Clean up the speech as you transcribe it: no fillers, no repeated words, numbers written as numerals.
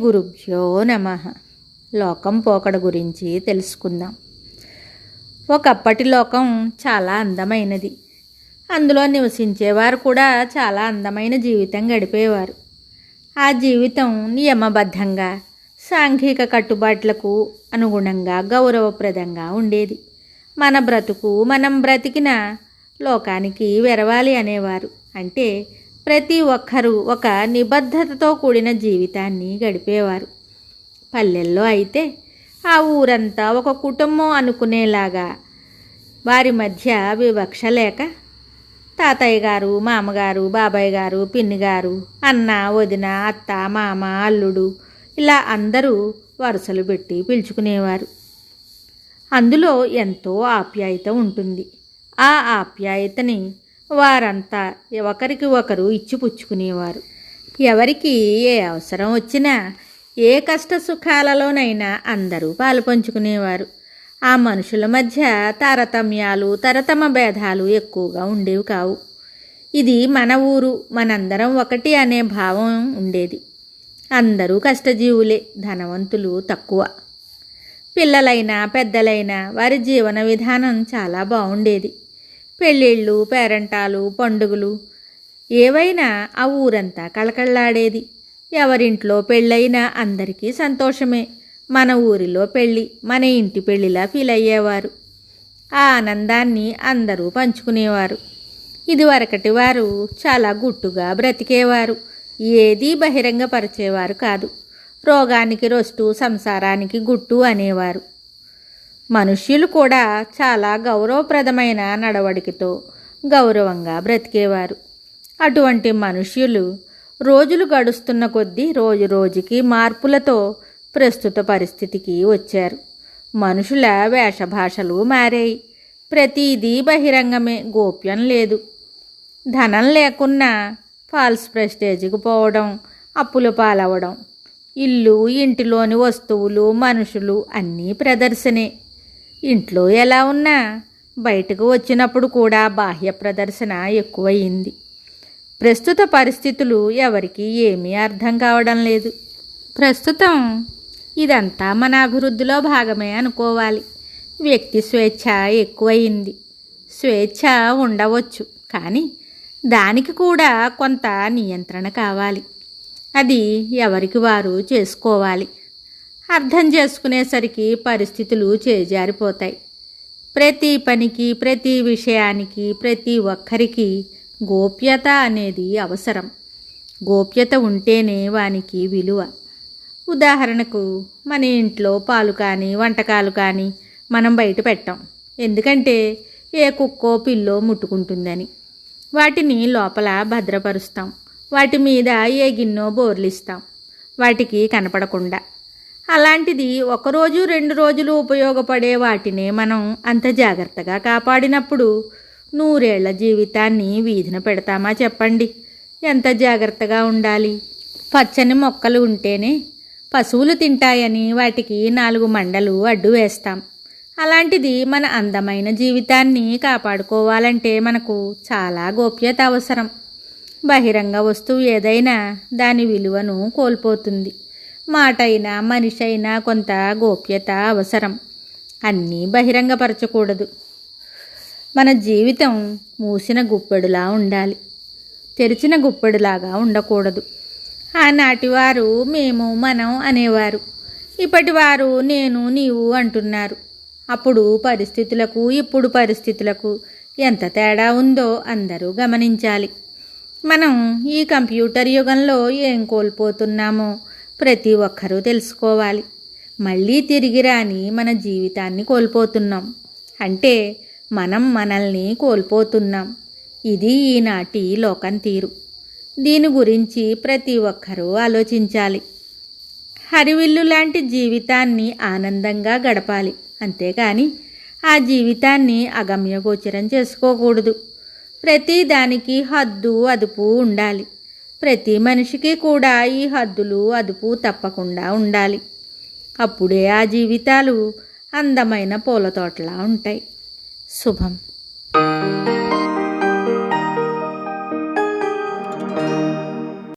గురుభ్యో నమః. లోకం పోకడ గురించి తెలుసుకుందాం. ఒకప్పటి లోకం చాలా అందమైనది. అందులో నివసించేవారు కూడా చాలా అందమైన జీవితం గడిపేవారు. ఆ జీవితం నియమబద్ధంగా, సాంఘిక కట్టుబాట్లకు అనుగుణంగా గౌరవప్రదంగా ఉండేది. మన బ్రతుకు మనం బ్రతికిన లోకానికి వెరవాలి అనేవారు. అంటే ప్రతి ఒక్కరూ ఒక నిబద్ధతతో కూడిన జీవితాన్ని గడిపేవారు. పల్లెల్లో అయితే ఆ ఊరంతా ఒక కుటుంబం అనుకునేలాగా, వారి మధ్య వివక్ష లేక తాతయ్య గారు, మామగారు, బాబాయ్ గారు, పిన్ని గారు, అన్న, వదిన, అత్త, మామ, అల్లుడు ఇలా అందరూ వరుసలు పెట్టి పిలుచుకునేవారు. అందులో ఎంతో ఆప్యాయత ఉంటుంది. ఆ ఆప్యాయతని వారంతా ఒకరికి ఒకరు ఇచ్చిపుచ్చుకునేవారు. ఎవరికి ఏ అవసరం వచ్చినా, ఏ కష్ట సుఖాలలోనైనా అందరూ పాలుపంచుకునేవారు. ఆ మనుషుల మధ్య తారతమ్యాలు, తరతమ భేదాలు ఎక్కువగా ఉండేవి కావు. ఇది మన ఊరు, మనందరం ఒకటి అనే భావం ఉండేది. అందరూ కష్టజీవులే, ధనవంతులు తక్కువ. పిల్లలైనా పెద్దలైనా వారి జీవన విధానం చాలా బాగుండేది. పెళ్ళిళ్ళు, పేరంటాలు, పండుగలు ఏవైనా ఆ ఊరంతా కళకళలాడేది. ఎవరింట్లో పెళ్ళైనా అందరికీ సంతోషమే. మన ఊరిలో పెళ్ళి మన ఇంటి పెళ్ళిలా ఫీల్ అయ్యేవారు. ఆ ఆనందాన్ని అందరూ పంచుకునేవారు. ఇదివరకటి వారు చాలా గుట్టుగా బ్రతికేవారు. ఏదీ బహిరంగపరిచేవారు కాదు. రోగానికి రొస్టు, సంసారానికి గుట్టు అనేవారు. మనుష్యులు కూడా చాలా గౌరవప్రదమైన నడవడికతో గౌరవంగా బ్రతికేవారు. అటువంటి మనుష్యులు రోజులు గడుస్తున్న కొద్దీ రోజు రోజుకి మార్పులతో ప్రస్తుత పరిస్థితికి వచ్చారు. మనుషుల వేషభాషలు మారాయి. ప్రతిదీ బహిరంగమే, గోప్యం లేదు. ధనం లేకున్నా ఫాల్స్ ప్రెస్టేజ్కి పోవడం, అప్పుల పాలవడం, ఇల్లు, ఇంటిలోని వస్తువులు, మనుషులు అన్నీ ప్రదర్శనే. ఇంట్లో ఎలా ఉన్నా బయటకు వచ్చినప్పుడు కూడా బాహ్య ప్రదర్శన ఎక్కువయింది. ప్రస్తుత పరిస్థితులు ఎవరికి ఏమీ అర్థం కావడం లేదు. ప్రస్తుతం ఇదంతా మన అభివృద్ధిలో భాగమే అనుకోవాలి. వ్యక్తి స్వేచ్ఛ ఎక్కువయింది. స్వేచ్ఛ ఉండవచ్చు, కానీ దానికి కూడా కొంత నియంత్రణ కావాలి. అది ఎవరికి వారు చేసుకోవాలి. అర్థం చేసుకునేసరికి పరిస్థితులు చేజారిపోతాయి. ప్రతి పనికి, ప్రతి విషయానికి, ప్రతి ఒక్కరికి గోప్యత అనేది అవసరం. గోప్యత ఉంటేనే వానికి విలువ. ఉదాహరణకు, మన ఇంట్లో పాలు కానీ వంటకాలు కానీ మనం బయట పెట్టాం. ఎందుకంటే ఏ కుక్కో పిల్లో ముట్టుకుంటుందని. వాటిని లోపల భద్రపరుస్తాం. వాటి మీద ఏ గిన్నో బోర్లిస్తాం, వాటికి కనపడకుండా. అలాంటిది ఒకరోజు 2 రోజులు ఉపయోగపడే వాటినే మనం అంత జాగ్రత్తగా కాపాడినప్పుడు 100 ఏళ్ల జీవితాన్ని వీధిన పెడతామా చెప్పండి? ఎంత జాగ్రత్తగా ఉండాలి. పచ్చని మొక్కలు ఉంటేనే పశువులు తింటాయని వాటికి 4 మండలు అడ్డు వేస్తాం. అలాంటిది మన అందమైన జీవితాన్ని కాపాడుకోవాలంటే మనకు చాలా గోప్యత అవసరం. బహిరంగ వస్తువు ఏదైనా దాని విలువను కోల్పోతుంది. మాట అయినా, మనిషి అయినా కొంత గోప్యత అవసరం. అన్నీ బహిరంగపరచకూడదు. మన జీవితం మూసిన గుప్పెడులా ఉండాలి, తెరిచిన గుప్పెడులాగా ఉండకూడదు. ఆనాటివారు మేము, మనం అనేవారు. ఇప్పటివారు నేను, నీవు అంటున్నారు. అప్పుడు పరిస్థితులకు ఇప్పుడు పరిస్థితులకు ఎంత తేడా ఉందో అందరూ గమనించాలి. మనం ఈ కంప్యూటర్ యుగంలో ఏం కోల్పోతున్నామో ప్రతి ఒక్కరూ తెలుసుకోవాలి. మళ్ళీ తిరిగి రాని మన జీవితాన్ని కోల్పోతున్నాం. అంటే మనం మనల్ని కోల్పోతున్నాం. ఇది ఈనాటి లోకం తీరు. దీని గురించి ప్రతి ఒక్కరూ ఆలోచించాలి. హరివిల్లు లాంటి జీవితాన్ని ఆనందంగా గడపాలి. అంతేకాని ఆ జీవితాన్ని అగమ్యగోచరం చేసుకోకూడదు. ప్రతి దానికి హద్దు, అదుపు ఉండాలి. ప్రతి మనిషికి కూడా ఈ హద్దులు, అదుపు తప్పకుండా ఉండాలి. అప్పుడే ఆ జీవితాలు అందమైన పూలతోటలా ఉంటాయి. శుభం.